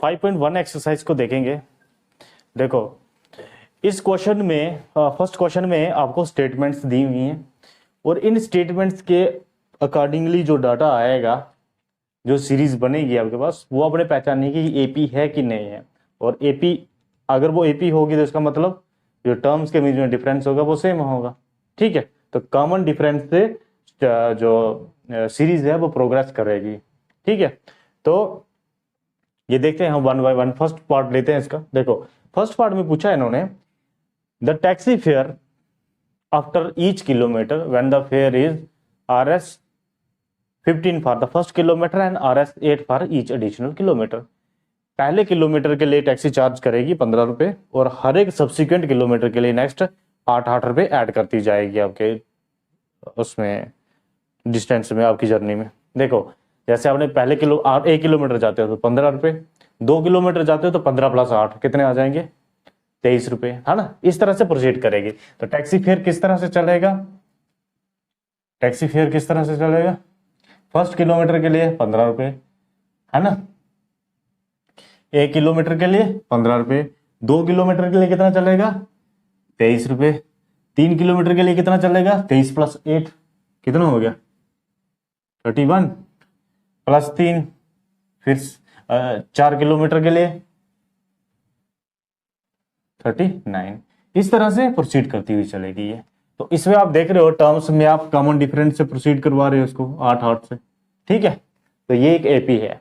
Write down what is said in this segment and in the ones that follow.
5.1 exercise को देखेंगे। देखो इस क्वेश्चन में फर्स्ट क्वेश्चन में आपको स्टेटमेंट्स दी हुई हैं और इन स्टेटमेंट्स के अकॉर्डिंगली जो डाटा आएगा, जो सीरीज बनेगी आपके पास, वो आपने पहचाननी कि एपी है कि नहीं है। और एपी अगर वो एपी होगी तो इसका मतलब जो टर्म्स के बीच में डिफरेंस होगा वो सेम होगा। ठीक है, तो कॉमन डिफरेंस से जो सीरीज है वो प्रोग्रेस करेगी। ठीक है, तो ये देखते हैं हम one by one. First part लेते हैं इसका। देखो फर्स्ट पार्ट में पूछा है इन्होंने, the taxi fare after each kilometre when the fair is RS 15 for the first kilometre and RS 8 for each additional kilometre. पहले किलोमीटर के लिए टैक्सी चार्ज करेगी 15 रुपए और हर एक सब्सिक्वेंट किलोमीटर के लिए नेक्स्ट 8 रुपए ऐड करती जाएगी आपके उसमें डिस्टेंस में, आपकी जर्नी में। देखो जैसे आपने पहले 1 किलोमीटर जाते हो तो 15 रुपए, 2 किलोमीटर जाते हो तो 15 + 8 कितने आ जाएंगे, 23 रुपए, है ना। इस तरह से प्रोसीड करेगी। तो टैक्सी फेयर किस तरह से चलेगा, टैक्सी फेयर किस तरह से चलेगा, फर्स्ट किलोमीटर के लिए 15 रुपए, है ना, 1 किलोमीटर के लिए 15 रुपए, 2 किलोमीटर के लिए कितना चलेगा, 23 रुपए, 3 किलोमीटर के लिए कितना चलेगा, 23 + 8 कितना हो गया, 31 + 3, फिर 4 किलोमीटर के लिए 39। इस तरह से प्रोसीड करती हुई चलेगी ये। तो इसमें आप देख रहे हो टर्म्स में आप कॉमन डिफरेंस से प्रोसीड करवा रहे हो इसको 8 से। ठीक है, तो ये एक एपी है।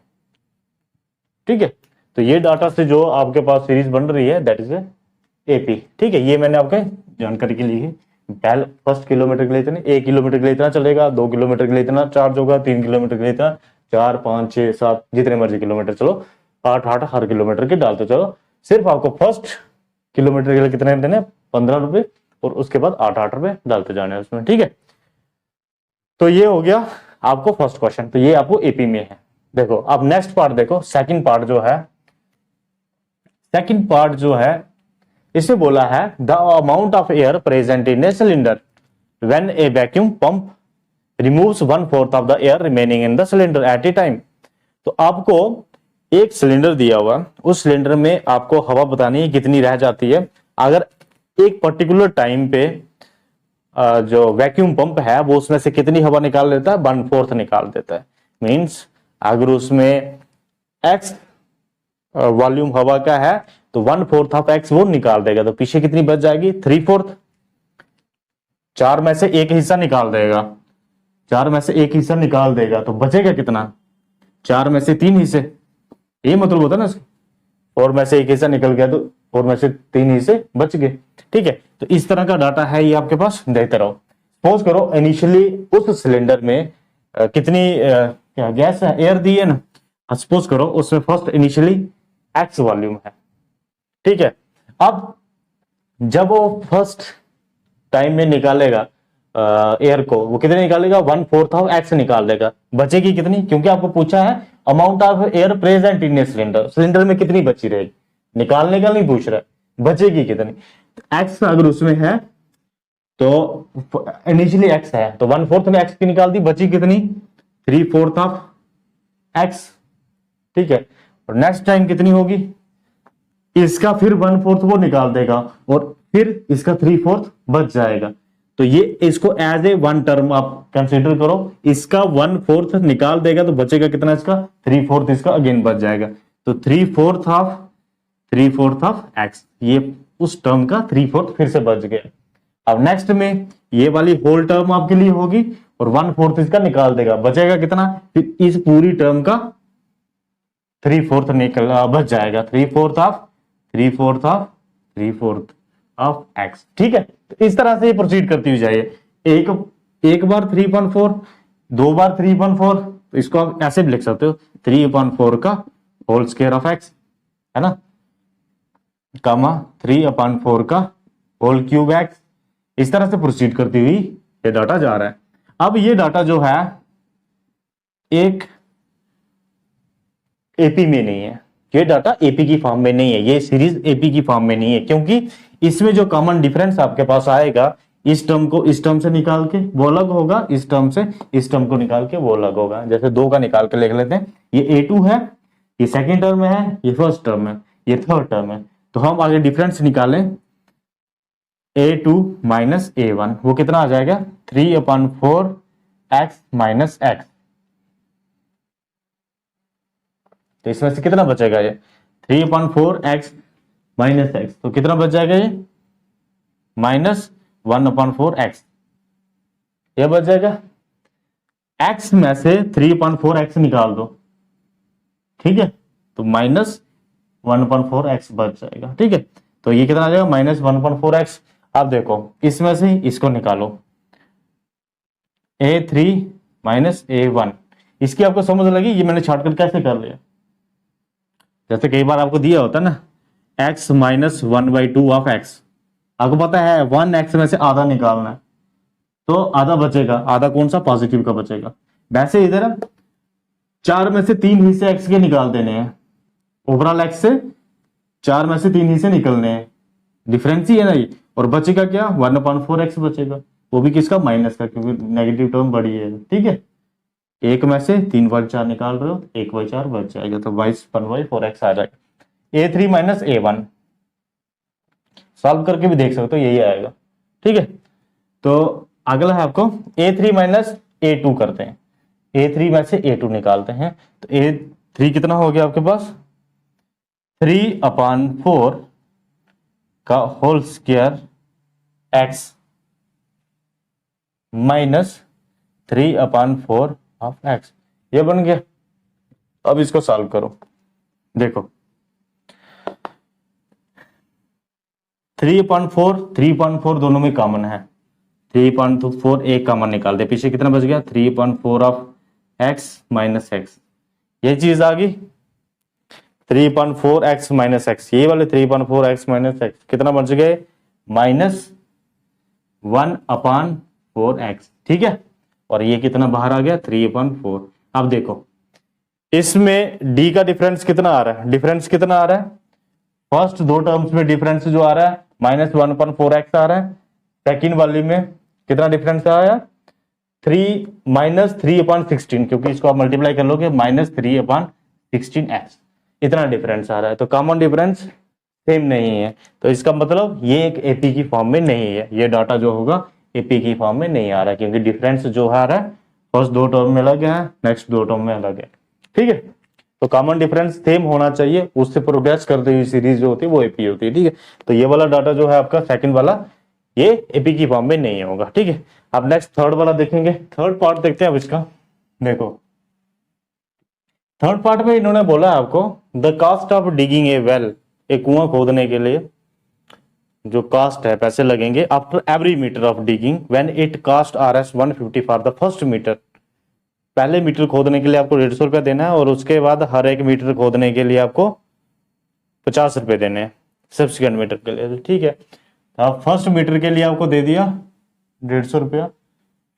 ठीक है, तो ये डाटा से जो आपके पास सीरीज बन रही है दैट इज एपी। ठीक है, ये मैंने आपके जानकारी के लिए पहले फर्स्ट किलोमीटर के लिए इतने, 1 किलोमीटर के लिए इतना चलेगा, 2 किलोमीटर के लिए इतना चार्ज होगा, 3 किलोमीटर के लिए इतना, 4, 5, 6, 7 जितने मर्जी किलोमीटर चलो, 8 हर किलोमीटर के डालते चलो। सिर्फ आपको फर्स्ट किलोमीटर के लिए कितने देने, 15 रुपए, और उसके बाद 8 रुपए डालते जाने हैं उसमें। ठीक है, तो ये हो गया आपको फर्स्ट क्वेश्चन। तो ये आपको एपी में है। देखो अब नेक्स्ट पार्ट देखो, सेकंड पार्ट जो है, सेकंड पार्ट जो है इसे बोला है the amount of air present in a cylinder when A vacuum pump removes 1/4 of the air remaining in the cylinder eight A time. तो आपको एक सिलेंडर दिया हुआ, उस सिलेंडर में आपको हवा बतानी है कितनी रह जाती है अगर एक पर्टिकुलर टाइम पे जो वैक्यूम पंप है वो उसमें से कितनी हवा निकाल लेता है, 1/4 निकाल देता है। मींस अगर उसमें x वॉल्यूम हवा का है तो 1/4 ऑफ x वो निकाल देगा, तो पीछे कितनी बच जाएगी, 3/4। 4 में से एक हिस्सा निकाल देगा, 4 में से एक हिस्सा निकाल देगा तो बचेगा कितना, 4 में से 3 हिस्से। ये मतलब होता है ना, 4 में से एक हिस्सा निकल गया तो 4 में से 3 हिस्से बच गए। ठीक है, तो इस तरह का डाटा है ये आपके पास, देखते रहो। सपोज करो इनिशियली उस सिलेंडर में कितनी क्या गैस है, एयर दी है ना, सपोज करो उसमें फर्स्ट इनिशियली x वॉल्यूम है। ठीक है, अब जब वो फर्स्ट टाइम में निकालेगा एयर को, वो कितने निकालेगा, 1/4 ऑफ x निकाल देगा। बचेगी कितनी, क्योंकि आपको पूछा है amount of air present in a cylinder, cylinder में कितनी बची रहेगी, निकालने का नहीं पूछ रहा है, बचेगी कितनी। x अगर उसमें है तो इनिशियली x है तो 1/4 में x की निकाल दी, बची कितनी, 3/4 ऑफ x। ठीक है, और नेक्स्ट टाइम कितनी होगी, इसका फिर 1/4 वो निकाल देगा और फिर इसका 3/4 बच जाएगा। तो ये इसको एज ए वन टर्म आप कंसीडर करो, इसका 1/4 निकाल देगा तो बचेगा कितना, इसका 3/4 इसका अगेन बच जाएगा। तो 3/4 ऑफ x, ये उस टर्म का 3/4 फिर से बच गया। अब नेक्स्ट में ये वाली होल टर्म आपके लिए होगी और 1/4 इसका निकाल देगा, बचेगा कितना, फिर इस पूरी टर्म का 3/4 निकल बच जाएगा, 3/4 ऑफ x। ठीक है, तो इस तरह से ये प्रोसीड करती हुई जाइए। एक बार 3/4, 2 बार 3/4, तो इसको आप ऐसे भी लिख सकते हो 3/4 का होल स्क्वायर ऑफ x, है ना, कामा 3/4 का होल क्यूब x। इस तरह से प्रोसीड करती हुई ये डाटा जा रहा है। अब ये डाटा जो है एक एपी में नहीं है, ये डाटा एपी की फॉर्म में नहीं है, ये सीरीज एपी की फॉर्म में नहीं है, क्योंकि इसमें जो कॉमन डिफरेंस आपके पास आएगा, इस टर्म को इस टर्म से निकाल के वो अलग होगा, इस टर्म से इस टर्म को निकाल के वो अलग होगा। जैसे 2 का निकाल के लिख लेते हैं, ये a2 है, ये सेकेंड टर्म में है, ये फर्स्ट टर्म में, ये थर्ड टर्म है। तो हम आगे डिफरेंस निकालें a2 माइनस a1, वो कितना आ जाएगा 3/4 x माइनस एक्स। तो इसमें से कितना बचेगा ये 3/4 x माइनस एक्स, तो कितना बच जाएगा ये -1/4 x, ये बच जाएगा। x में से 3/4 x निकाल दो, ठीक है, तो -1/4 x बच जाएगा, ठीक है। तो ये कितना आ जाएगा -1/4 x। अब देखो इसमें से इसको निकालो a3 माइनस a1, इसकी आपको समझ लगी, ये मैंने शॉर्टकट कैसे कर लिया। जैसे कई बार आपको दिया होता है ना x माइनस 1/2 ऑफ x, आपको पता है 1x में से आधा निकालना है, तो आधा बचेगा, आधा कौन सा पॉजिटिव का बचेगा। वैसे इधर 4 में से 3 हिस्से x के निकाल देने हैं, ओवरऑल x से 4 में से 3 हिस्से निकलने हैं, डिफरेंस ही है ना ये, और बचेगा क्या 1/4 x बचेगा, वो भी किसका माइनस का, क्योंकि नेगेटिव टर्म बड़ी है, ठीक है। एक में से 3/4 निकाल रहे हो, 1/4 बच जाएगा, तो 1/4 x आ जाएगा। a3 माइनस a1 सॉल्व करके भी देख सकते हो, यही आएगा, ठीक है। तो अगला है आपको a3 माइनस a2 करते हैं, a3 में से a2 निकालते हैं, तो a3 कितना हो गया आपके पास 3/4 का whole square x minus 3/4 of x, ये बन गया। अब इसको सॉल्व करो, देखो 3/4 दोनों में कॉमन है, 3/4 एक कॉमन निकाल दे, पीछे कितना बच गया 3/4 ऑफ x माइनस एक्स, ये चीज आ गई 3/4 x माइनस एक्स, ये वाले 3/4 x माइनस एक्स कितना बच गए -1/4 x, ठीक है। और ये कितना बाहर आ गया 3/4। अब देखो इसमें d का डिफरेंस कितना आ रहा है, डिफरेंस कितना आ रहा है, फर्स्ट दो टर्म्स में डिफरेंस जो आ रहा है -1/4 x आ रहा है, सेकेंड वाली में कितना डिफरेंस आया 3/16, क्योंकि इसको आप मल्टीप्लाई कर लोगे -3/16 x, इतना डिफरेंस आ रहा है। तो कॉमन डिफरेंस सेम नहीं है, तो इसका मतलब ये एक एपी की फॉर्म में नहीं है, ये डाटा जो होगा एपी की फॉर्म में नहीं आ रहा है, क्योंकि डिफरेंस जो आ रहा है फर्स्ट दो टर्म में अलग है, नेक्स्ट दो टर्म में अलग है, ठीक है। तो कॉमन डिफरेंस सेम होना चाहिए, उससे प्रोग्रेस करते हुए सीरीज जो होती है वो एपी होती है, ठीक है। तो ये वाला डाटा जो है आपका सेकंड वाला ये एपी की फॉर्म में नहीं होगा, ठीक है। अब नेक्स्ट थर्ड वाला देखेंगे, थर्ड पार्ट देखते हैं अब इसका। देखो थर्ड पार्ट में इन्होंने बोला आपको the cost of digging A well, एक कुआं खोदने के लिए जो कॉस्ट है पैसे लगेंगे after every metre of digging when it cost Rs 150 for the first metre, पहले मीटर खोदने के लिए आपको 150 रुपया देना है, और उसके बाद हर एक मीटर खोदने के लिए आपको 50 रुपए देने हैं सब्सिक्वेंट मीटर के लिए, ठीक है। अब फर्स्ट मीटर के लिए आपको दे दिया 150 रुपया,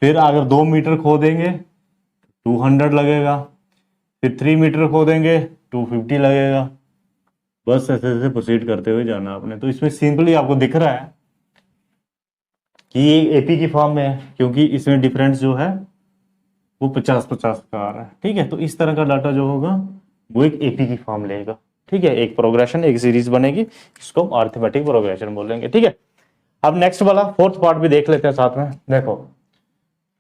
फिर अगर 2 मीटर खोदेंगे 200 लगेगा, फिर 3 मीटर खोदेंगे 250 लगेगा, बस ऐसे ऐसे प्रोसीड करते हुए जाना आपने। तो इसमें सिंपली आपको दिख रहा है कि ये एपी की फॉर्म में है, क्योंकि इसमें डिफरेंस जो है वो 50-50 का आ रहा है, ठीक है। तो इस तरह का डाटा जो होगा वो एक एपी की फॉर्म लेगा, ठीक है, एक प्रोग्रेशन एक सीरीज बनेगी, इसको अर्थमेटिक प्रोग्रेशन बोलेंगे, ठीक है। अब नेक्स्ट वाला फोर्थ पार्ट भी देख लेते हैं साथ में। देखो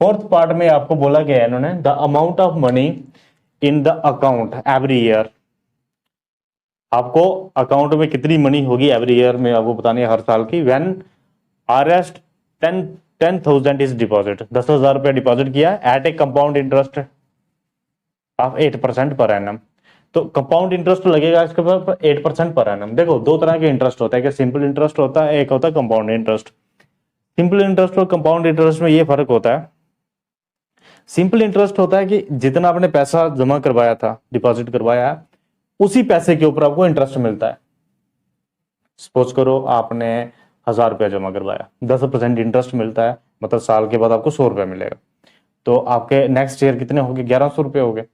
फोर्थ पार्ट में आपको बोला गया है इन्होंने the amount of money in the account every year, आपको अकाउंट में कितनी मनी होगी एवरी ईयर में आपको बतानी है हर साल की, व्हेन Rs 10,000 इज डिपॉजिट, 10,000 रुपया डिपॉजिट किया at a compound interest of 8% per annum. तो कंपाउंड इंटरेस्ट लगेगा इसके ऊपर 8% पर एनम। देखो दो तरह के इंटरेस्ट होता है, कि सिंपल इंटरेस्ट होता है, एक होता है कंपाउंड इंटरेस्ट। सिंपल इंटरेस्ट और कंपाउंड इंटरेस्ट में ये फर्क होता है, सिंपल इंटरेस्ट होता है कि जितना आपने पैसा जमा करवाया था, डिपॉजिट करवाया है, उसी पैसे के ऊपर आपको इंटरेस्ट मिलता है। सपोज करो आपने 1000 रुपया जमा करवाया, 10% इंटरेस्ट मिलता है, मतलब साल के बाद आपको 100 रुपया मिलेगा, तो आपके नेक्स्ट ईयर कितने हो गए 1100 रुपये हो गए।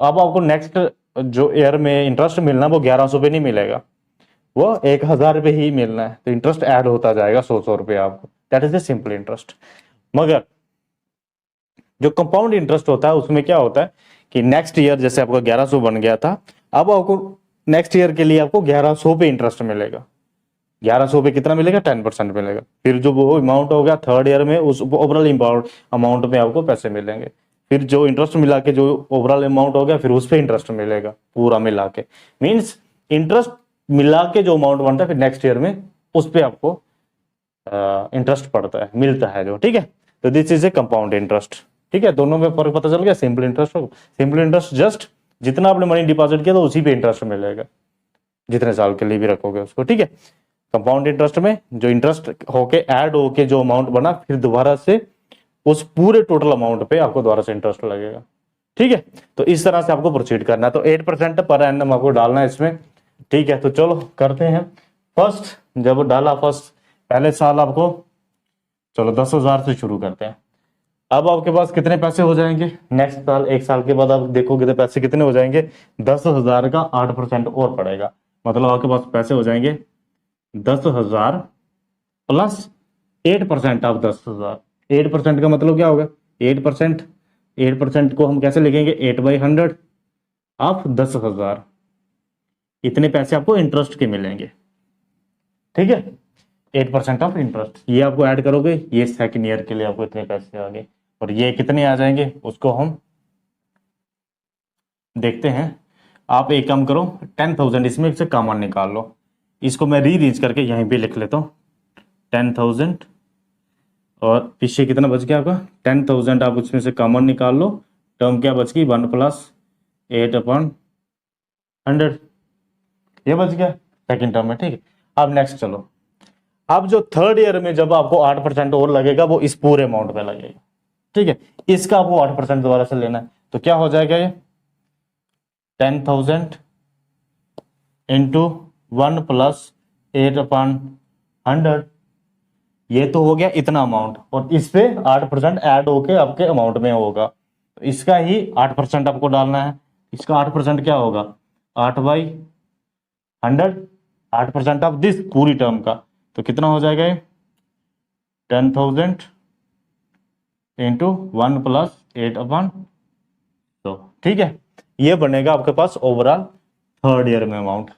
अब आपको नेक्स्ट जो ईयर में इंटरेस्ट मिलना वो 1100 रुपये नहीं मिलेगा, वो 1000 रुपये ही मिलना है, तो इंटरेस्ट ऐड होता जाएगा 100 रुपया आपको, that is the simple interest. मगर जो कंपाउंड इंटरेस्ट होता है उसमें क्या होता है कि नेक्स्ट ईयर जैसे आपका 1100 बन गया था, अब आपको नेक्स्ट ईयर के लिए आपको 1100 पे इंटरेस्ट मिलेगा। 1100 पे कितना मिलेगा? 10% मिलेगा। फिर जो वो अमाउंट हो गया थर्ड ईयर में, उस ओवरऑल अमाउंट में आपको पैसे मिलेंगे। फिर जो इंटरेस्ट मिला के जो ओवरऑल अमाउंट हो गया, फिर उस पर इंटरेस्ट मिलेगा पूरा मिला के। मीन्स इंटरेस्ट मिला के जो अमाउंट बनता है फिर नेक्स्ट ईयर में उस पर आपको इंटरेस्ट पड़ता है, मिलता है जो। ठीक है, तो this is a compound interest. ठीक है, दोनों में फर्क पता चल गया। सिंपल इंटरेस्ट हो, सिंपल इंटरेस्ट जस्ट जितना आपने मनी डिपॉजिट किया तो उसी पे इंटरेस्ट मिलेगा, जितने साल के लिए भी रखोगे उसको। ठीक है, कंपाउंड इंटरेस्ट में जो इंटरेस्ट होके ऐड होके जो अमाउंट बना, फिर दोबारा से उस पूरे टोटल अमाउंट पे आपको दोबारा से इंटरेस्ट लगेगा। ठीक है, तो इस तरह से आपको प्रोसीड करना है। तो 8% पर एनम आपको डालना है इसमें। ठीक है, तो चलो करते हैं। फर्स्ट जब डाला फर्स्ट पहले साल आपको, चलो 10,000 से शुरू करते हैं। अब आपके पास कितने पैसे हो जाएंगे नेक्स्ट साल? एक साल के बाद आप देखोगे तो पैसे कितने हो जाएंगे? 10,000 का 8% और पड़ेगा। मतलब आपके पास पैसे हो जाएंगे 10,000 प्लस 8% ऑफ 10,000। 8% का मतलब क्या होगा? 8%, 8% को हम कैसे लिखेंगे? 8/100 ऑफ 10,000। इतने पैसे आपको इंटरेस्ट के मिलेंगे। ठीक है, 8% ऑफ इंटरेस्ट, ये आपको ऐड करोगे, ये सेकेंड ईयर के लिए आपको इतने पैसे आ गए। और ये कितने आ जाएंगे उसको हम देखते हैं। आप एक काम करो, 10,000 इसमें से कॉमन निकाल लो। इसको मैं रीअरेंज करके यहीं पे लिख लेता हूँ 10,000, और पीछे कितना बच गया आपका? 10,000 आप उसमें से कॉमन निकाल लो। टर्म क्या बच गई? 1 + 8/100, ये बच गया सेकेंड टर्म में। ठीक है, अब नेक्स्ट चलो। अब जो थर्ड ईयर में जब आपको 8% और लगेगा वो इस पूरे अमाउंट पे लगेगा। ठीक है, इसका आपको 8% दोबारा से लेना है। तो क्या हो जाएगा? ये 10,000 इंटू 1 + 8/100, ये तो हो गया इतना अमाउंट, और इस पे 8% ऐड होके आपके अमाउंट में होगा। तो इसका ही 8% आपको डालना है। इसका 8% क्या होगा? 8/100, 8% ऑफ दिस पूरी टर्म का। तो कितना हो जाएगा ये? 10,000 इंटू 1 + 8/100। ठीक है, ये बनेगा आपके पास ओवरऑल थर्ड ईयर में अमाउंट।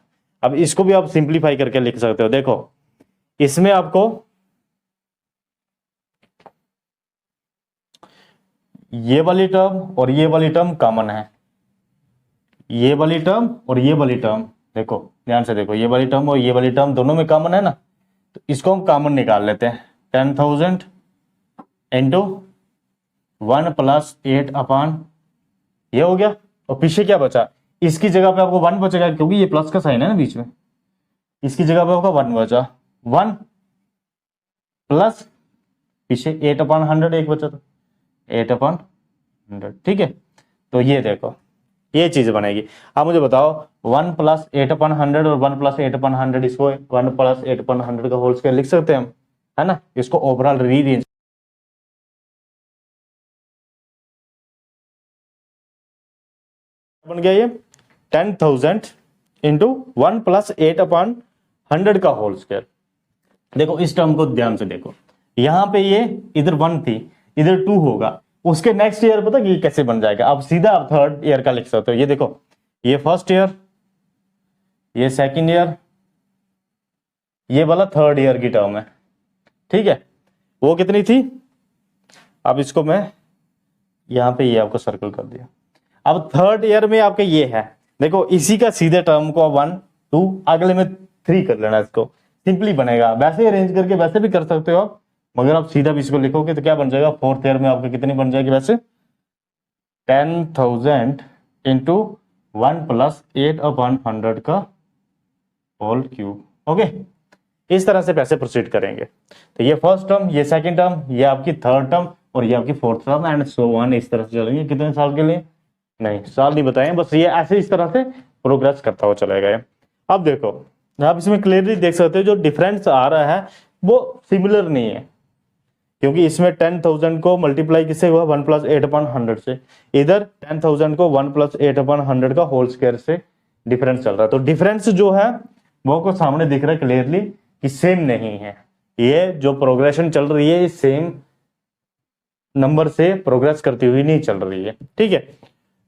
अब इसको भी आप सिंप्लीफाई करके लिख सकते हो। देखो इसमें आपको ये वाली टर्म और ये वाली टर्म कॉमन है, ये वाली टर्म और ये वाली टर्म, देखो ध्यान से देखो, ये वाली टर्म और ये वाली टर्म दोनों में कॉमन है ना। तो इसको हम कॉमन निकाल लेते हैं। 10,000 इंटू 1 + 8/, ये हो गया। और पीछे क्या बचा? इसकी जगह पे आपको 1 बचेगा, क्योंकि ये प्लस का साइन है ना बीच में। इसकी जगह पे आपका 1 बचा, 1 प्लस पीछे 8/100 एक बचा था, 8/100। ठीक है, तो ये देखो ये चीज बनेगी। अब मुझे बताओ 1 + 8/100 और 1 + 8/100, इसको 1 + 8/100 का होल स्क्वायर लिख सकते हैं हम, है ना। इसको ओवरऑल रीअरेंज बन गया ये 10,000 इंटू 1 + 8/100 का होल स्क्वायर। देखो इस टर्म को ध्यान से देखो, यहां पे ये इधर 1 थी, इधर 2 होगा। उसके नेक्स्ट ईयर पता ये कैसे बन जाएगा? अब सीधा आप थर्ड ईयर का लिख सकते हो। ये देखो, ये फर्स्ट ईयर, ये सेकंड ईयर, ये वाला थर्ड ईयर की टर्म है। ठीक है, वो कितनी थी? अब इसको मैं यहां पे ये आपको सर्कल कर दिया। अब थर्ड ईयर में आपके ये है, देखो इसी का सीधे टर्म को 1 2 अगले में 3 कर लेना। इसको सिंपली बनेगा, वैसे अरेंज करके वैसे भी कर सकते हो आप, मगर आप सीधा भी इसको लिखोगे तो क्या बन जाएगा? फोर्थ ईयर में आपके कितनी बन जाएगी वैसे? 10,000 इंटू 1 + 8/100 का होल क्यूब। ओके, इस तरह से पैसे प्रोसीड करेंगे। तो ये फर्स्ट टर्म, ये सेकंड टर्म, ये आपकी थर्ड टर्म और ये आपकी fourth term, and so on. इस तरह से चलेंगे। कितने साल के लिए? नहीं, साल नहीं बताएं, बस ये ऐसे इस तरह से प्रोग्रेस करता हुआ चलेगा ये। अब देखो आप इसमें क्लियरली देख सकते हो जो डिफरेंस आ रहा है वो सिमिलर नहीं है, क्योंकि इसमें 10,000 को मल्टीप्लाई किससे हुआ? 1 + 8/100 से। इधर 10,000 को 1 + 8/100 का होल स्क्वायर से डिफरेंस चल रहा है। तो डिफरेंस जो है वो को सामने दिख रहा है क्लियरली कि सेम नहीं है। ये जो प्रोग्रेशन चल रही है सेम नंबर से प्रोग्रेस करती हुई नहीं चल रही है। ठीक है,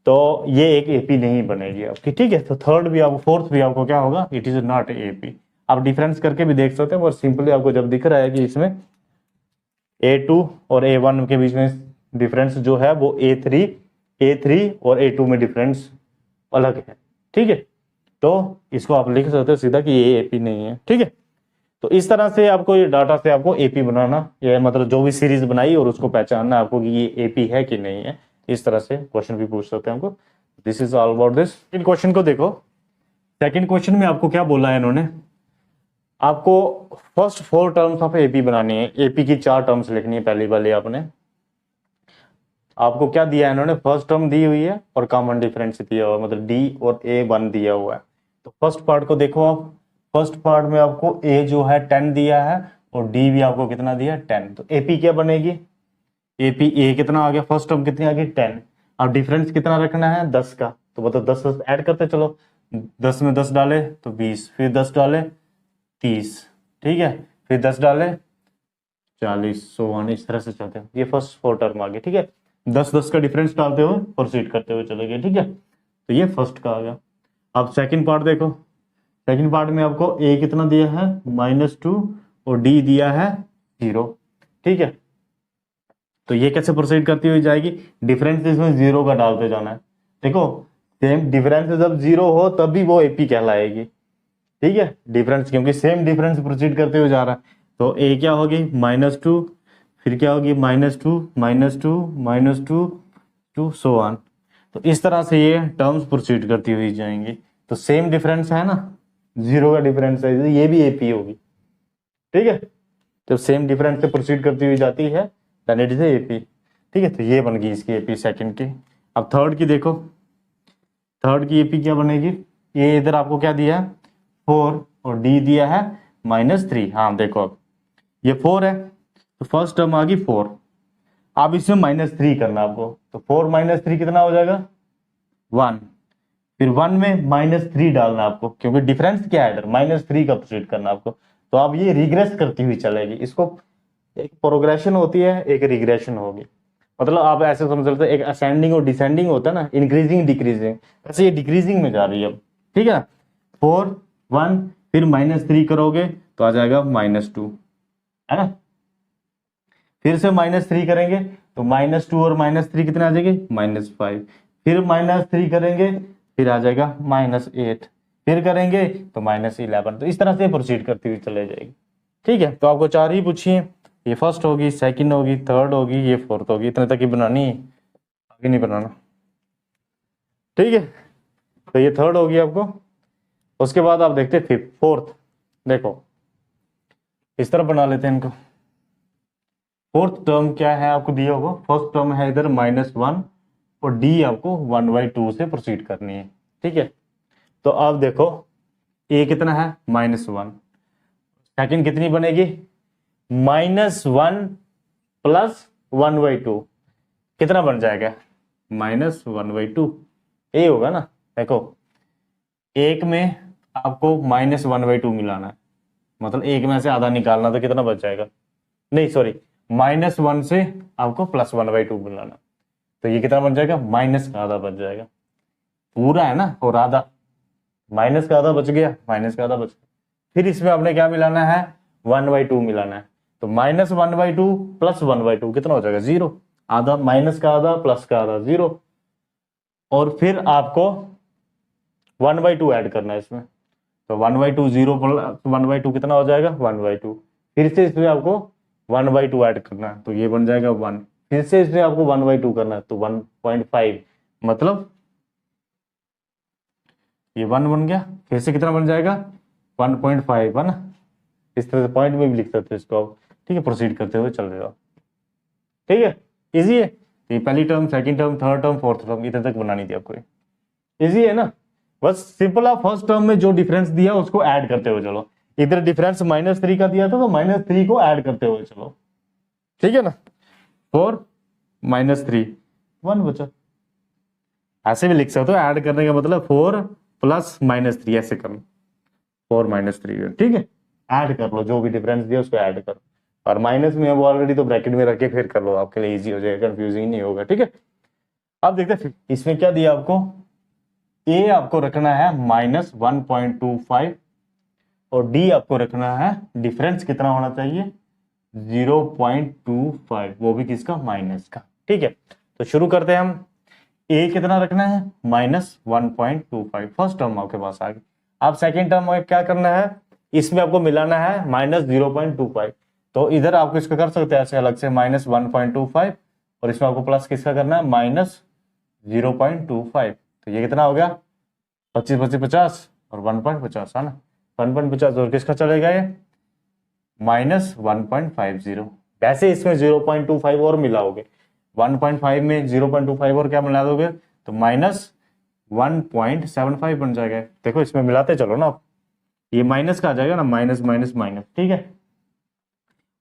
तो ये एक एपी नहीं बनेगी आपकी, ठीक है। तो थर्ड भी आपको, फोर्थ भी आपको क्या होगा, इट इज नॉट एपी। आप डिफरेंस करके भी देख सकते हैं, और सिंपली आपको जब दिख रहा है कि इसमें A2 और A1 के बीच में डिफरेंस जो है वो A3 और A2 में डिफरेंस अलग है, ठीक है। तो इसको आप लिख सकते हो सीधा कि ये एपी नहीं है, ठीक है। तो इस तरह से आपको ये डाटा से आपको एपी बनाना, ये मतलब जो भी सीरीज बनाई और उसको पहचानना आपको कि ये एपी है कि नहीं है। इस तरह से क्वेश्चन भी पूछ सकते हैं हमको। This is all about this. In question को देखो, सेकंड क्वेश्चन में आपको क्या बोला है इन्होंने, आपको फर्स्ट 4 टर्म्स ऑफ एपी बनानी है। एपी की 4 टर्म्स लिखनी है पहली वाली आपने। आपको क्या दिया है इन्होंने, फर्स्ट टर्म दी हुई है और कॉमन डिफरेंस दिया हुआ है, मतलब डी और A1 दिया हुआ है। तो फर्स्ट पार्ट को देखो आप, फर्स्ट पार्ट में आपको A जो है 10 दिया है और D भी आपको कितना दिया है, 10। तो AP क्या बनेगी, AP A कितना आ गया, फर्स्ट टर्म कितनी आ गई 10। अब डिफरेंस कितना रखना है, 10 का। तो मतलब 10 ऐड करते चलो, 10 में 10 डाले तो 20, फिर 10 डाले 30, ठीक है, फिर 10 डाले 40, 100 इस तरह से चलते हैं। ये फर्स्ट 4 टर्म आ गए, ठीक है। 10-10 का डिफरेंस डालते हुए प्रोसीड करते हुए चले गए, ठीक है। तो ये फर्स्ट का आ गया। अब सेकंड पार्ट देखो, सेकंड पार्ट में आपको A कितना दिया है, -2 और D दिया है 0, ठीक है। तो ये कैसे प्रोसीड करती हुई जाएगी, डिफरेंस इसमें 0 का डालते जाना है। देखो सेम डिफरेंस जब 0 हो तब भी वो एपी कहलाएगी, ठीक है। डिफरेंस क्योंकि सेम डिफरेंस प्रोसीड करते हुए जा रहा है। तो A क्या होगी, -2, फिर क्या होगी -2 -2 -2 टू सो ऑन। तो इस तरह से ये टर्म्स प्रोसीड करती हुई जाएंगी। तो सेम डिफरेंस है ना, 0 का डिफरेंस है, ये भी एपी होगी, ठीक है। जब सेम डिफरेंस से प्रोसीड करती हुई जाती है देन इट इज एपी, ठीक है। तो ये बन गई इसकी एपी सेकंड की। अब थर्ड की देखो, थर्ड की एपी क्या बनेगी, ये इधर आपको क्या दिया है 4 और D दिया है -3। हाँ देखो अब ये 4 है तो फर्स्ट टर्म आ गई 4, अब इसमें -3 करना आपको। तो 4 - 3 कितना हो जाएगा 1, फिर 1 में -3 डालना आपको, क्योंकि डिफरेंस क्या है इधर -3 का प्रोसीड करना आपको। तो अब ये रिग्रेस करती हुई चलेगी। इसको एक प्रोग्रेशन होती है, एक रिग्रेशन होगी। मतलब आप ऐसे समझ सकते हैं, एक असेंडिंग और डिसेंडिंग होता है ना, इंक्रीजिंग डिक्रीजिंग, ऐसे ये डिक्रीजिंग में जा रही है अब, ठीक है। 4 1 फिर -3 करोगे तो आ जाएगा -2, है ना। फिर से -3 करेंगे तो -2 और -3 कितने आ जाएंगे, -5, फिर -3 करेंगे फिर आ जाएगा -8, फिर करेंगे तो -11। तो इस तरह से प्रोसीड करती हुई चले जाएगी, ठीक है। तो आपको 4 ही पूछिए, ये फर्स्ट होगी, सेकंड होगी, थर्ड होगी, ये फोर्थ होगी, इतने तक ही बनानी है, आगे नहीं बनाना, ठीक है। तो ये थर्ड होगी आपको। उसके बाद आप देखते हैं फिफ्थ, फोर्थ। देखो इस तरह बना लेते हैं इनको। फोर्थ टर्म क्या है आपको दिया होगा, फर्स्ट टर्म है इधर -1 और D आपको 1/2 से प्रोसीड करनी है, ठीक है। तो अब देखो A कितना है -1, सेकंड कितनी बनेगी -1 प्लस 1/2 कितना बन जाएगा -1/2, ये होगा ना। देखो एक में आपको -1/2 मिलाना है, मतलब एक में से आधा निकालना, तो कितना बच जाएगा, नहीं सॉरी -1 से आपको +1/2 मिलाना, तो ये कितना बन जाएगा, माइनस का आधा बच जाएगा। पूरा है ना और आधा, माइनस का आधा बच गया, माइनस का आधा बच गया। फिर इसमें आपने क्या मिलाना है, 1/2 मिलाना है। तो -1/2 प्लस 1/2 कितना हो जाएगा 0, आधा, माइनस का आधा प्लस का आधा 0। और फिर आपको 1/2 ऐड करना है इसमें। तो 1/2 0 प्लस 1/2 कितना हो जाएगा 1/2। फिर से इसमें आपको 1/2 ऐड करना है, तो ये बन जाएगा 1। फिर से इसमें आपको 1/2 करना है, तो 1.5, मतलब ये 1 बन गया। फिर से कितना बन जाएगा 1.5, है ना। इस तरह से पॉइंट में भी लिख सकते हो इसको आप, ठीक है। प्रोसीड करते हुए चल रहे हो, ठीक है। इजी है। ये पहली term, second term, third term, fourth term, इधर तक बनानी थी आपको। इजी है ना, बस सिंपल। आप फर्स्ट टर्म में जो डिफरेंस दिया उसको ऐड करते हुए चलो। इधर डिफरेंस -3 का दिया था तो -3 को ऐड करते हुए चलो, ठीक है ना। 4 -3 1 बचा। ऐसे भी लिख सकते हो, ऐड करने का मतलब 4 प्लस -3 ऐसे कर लो, 4 -3, ठीक है। ऐड कर लो, जो भी डिफरेंस दिया उसको ऐड करो, और माइनस में है वो ऑलरेडी, तो ब्रैकेट में रख के फिर कर लो, आपके लिए इजी हो जाएगा, कंफ्यूजिंग नहीं होगा, ठीक है। अब देखते हैं इसमें क्या दिया आपको, ए आपको रखना है -1.25 और डी आपको रखना है, डिफरेंस कितना होना चाहिए 0.25, वो भी किसका, माइनस का। ठीक है, तो शुरू करते हैं हम। ए कितना रखना है -1.25, फर्स्ट टर्म आपके पास आ गई। अब सेकेंड टर्म में क्या करना है, इसमें आपको मिलाना है -0.25, तो इधर आपको इसका कर सकते हैं ऐसे अलग से -1.25 और इसमें आपको प्लस किसका करना है -0.25, तो ये कितना हो गया 25 25 50 और 1.50 है ना, 1.50 और किसका चलेगा ये -1.50। वैसे इसमें 0.25 और मिलाओगे, 1.5 में 0.25 और क्या मिला दोगे तो -1.75 बन जाएगा। देखो इसमें मिलाते चलो ना, ये माइनस का आ जाएगा ना, माइनस माइनस माइनस, ठीक है,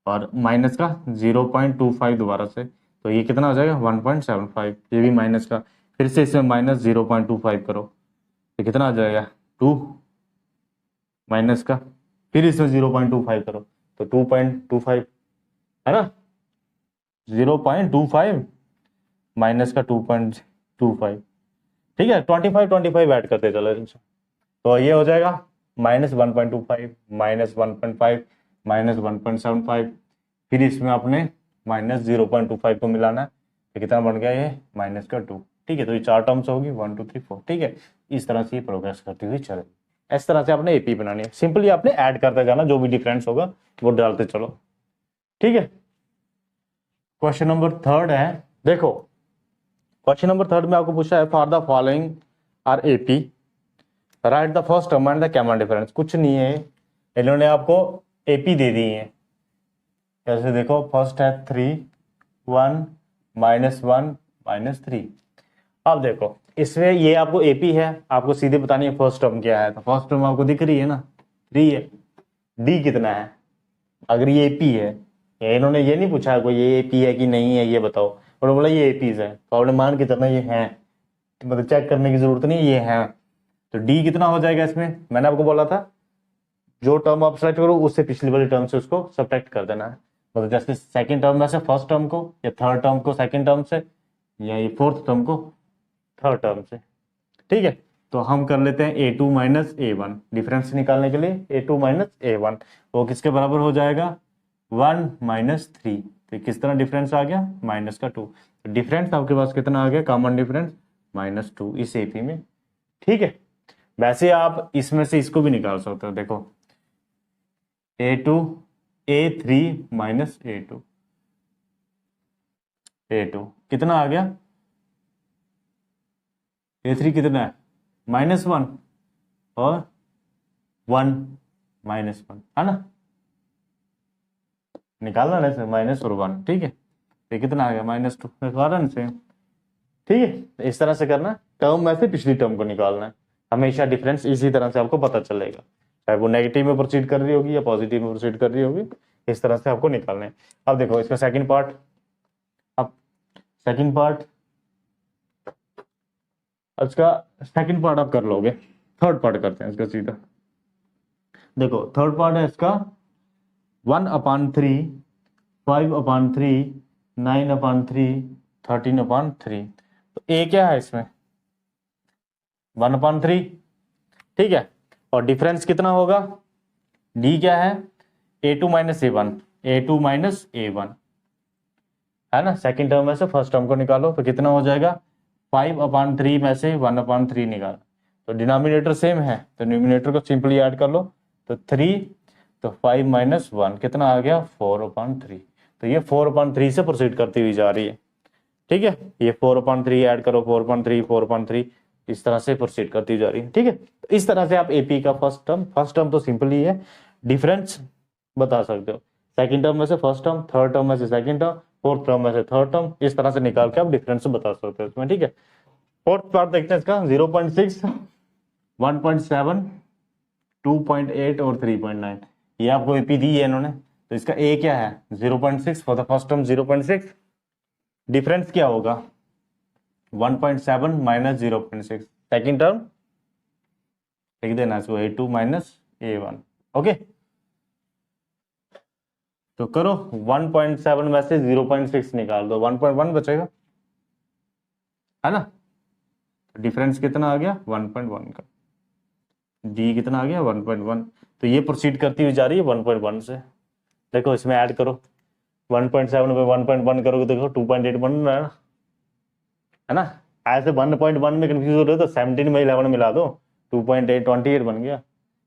और माइनस का 0.25 दोबारा से, तो ये कितना हो जाएगा 1.75, ये भी माइनस का, फिर से इसमें -0.25 करो तो कितना आ जाएगा 2 माइनस का, फिर इसमें 0.25 करो तो 2.25 है ना, 0.25 माइनस का 2.25, ठीक है, 25 ऐड करते चलो, तो ये हो जाएगा -1.25 -1.5 -1.75, फिर इसमें आपने -0.25 को मिलाना है, तो कितना बन गया ये -2। ठीक है, तो ये 4 टर्म्स होगी 1 2 3 4। ठीक है, इस तरह से ये प्रोग्रेस करती हुई चलेगी। इस तरह से आपने एपी बनानी है, सिंपली आपने ऐड करते जाना, जो भी डिफरेंस होगा वो डालते चलो। ठीक है, क्वेश्चन नंबर 3 है, देखो क्वेश्चन नंबर 3 में आपको पूछा है for the following are AP write the first term and the common difference. कुछ नहीं है, इन्होंने आपको एपी दे दी है, जैसे देखो फर्स्ट है 3 1 -1 -3। अब देखो इसमें ये आपको एपी है, आपको सीधे बतानी है फर्स्ट टर्म क्या है, तो फर्स्ट टर्म आपको दिख रही है ना 3 है, डी कितना है, अगर ये एपी है, इन्होंने ये नहीं पूछा कोई ये एपी है कि नहीं है ये बताओ, और बोला ये एपीज है, तो आपने मान के चलना ये है, मतलब चेक करने की जरूरत नहीं, ये है, तो डी कितना हो जाएगा इसमें, मैंने आपको बोला था जो टर्म आप सेलेक्ट करो उससे पिछली वाली टर्म से उसको सब्ट्रैक्ट कर देना है, मतलब जैसे सेकंड टर्म में से फर्स्ट टर्म को, या थर्ड टर्म को सेकंड टर्म से, या ये फोर्थ टर्म को थर्ड टर्म से। ठीक है, तो हम कर लेते हैं A2 - A1, डिफरेंस निकालने के लिए A2 - A1, वो किसके बराबर हो जाएगा 1 -3, तो किस तरह डिफरेंस आ गया -2, तो डिफरेंस आपके पास कितना आ गया कॉमन डिफरेंस -2 इस एपी में। ठीक है, वैसे आप इसमें से इसको भी निकाल सकते हो, देखो A2 A3 -A2, A2 कितना आ गया, A3 कितना है -1 और 1 -1 है ना, निकालना ना इसमें माइनस और 1। ठीक है, तो कितना आ गया -2, कारण से। ठीक है, तो इस तरह से करना, टर्म में से पिछली टर्म को निकालना है, हमेशा डिफरेंस इसी तरह से आपको पता चलेगा, चाहे वो नेगेटिव में प्रोसीड कर रही होगी या पॉजिटिव में प्रोसीड कर रही होगी, इस तरह से आपको निकालना है। अब देखो इसका सेकंड पार्ट, अब सेकंड पार्ट, इसका सेकंड पार्ट आप कर लोगे, थर्ड पार्ट करते हैं इसका सीधा। देखो थर्ड पार्ट है इसका 1/3 5/3 9/3 13/3, तो ए क्या है इसमें 1/3। ठीक है, और डिफरेंस कितना होगा, डी क्या है A2 - A1, A2 - A1 है ना, सेकंड टर्म में से फर्स्ट टर्म को निकालो तो कितना हो जाएगा 5/3 में से 1/3 निकालो, तो डिनोमिनेटर सेम है तो न्यूमिनेटर को सिंपली ऐड कर लो, तो 3, तो 5 - 1 कितना आ गया 4/3, तो ये 4/3 से प्रोसीड करती हुई जा रही है। ठीक है, ये 4/3 ऐड करो 4/3 4/3, इस तरह से प्रोसीड करती जा रही है। ठीक है, तो इस तरह से आप एपी का फर्स्ट टर्म तो सिंपल ही है, डिफरेंस बता सकते हो, सेकंड टर्म में से फर्स्ट टर्म, थर्ड टर्म में से सेकंड टर्म, फोर्थ टर्म में से थर्ड टर्म, इस तरह से निकाल के आप डिफरेंस बता सकते हो इसमें। ठीक है, फोर्थ पार्ट देखते हैं इसका 0.6 1.7 2.8 और 3.9, ये आपको एपी दी है इन्होंने, तो इसका ए क्या है 0.6 for the first term 0.6, difference क्या होगा 1.7 - 0.6, सेकंड टर्म लिख देना इसको A2 - A1। ओके, तो करो 1.7 में से 0.6 निकाल दो, 1.1 बचेगा, है ना। डिफरेंस कितना आ गया 1.1 का, डी कितना आ गया 1.1। तो ये प्रोसीड करती हुई जा रही है 1.1 से। देखो इसमें ऐड करो 1.7 में 1.1 करोगे देखो 2.8 बन रहा है ना। ऐसे 1.1 में कंफ्यूज हो रहे हो तो 17 में 11 मिला दो, 2.8 28 बन गया,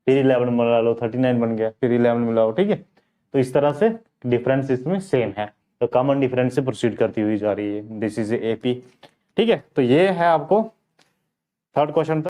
फिर 11 मिला लो 39 बन गया, फिर 11 मिलाओ, ठीक है। तो इस तरह से डिफरेंस इसमें सेम है, तो कॉमन डिफरेंस से प्रोसीड करती हुई जा रही है। दिस इज एपी, ठीक है। तो ये है आपको थर्ड क्वेश्चन।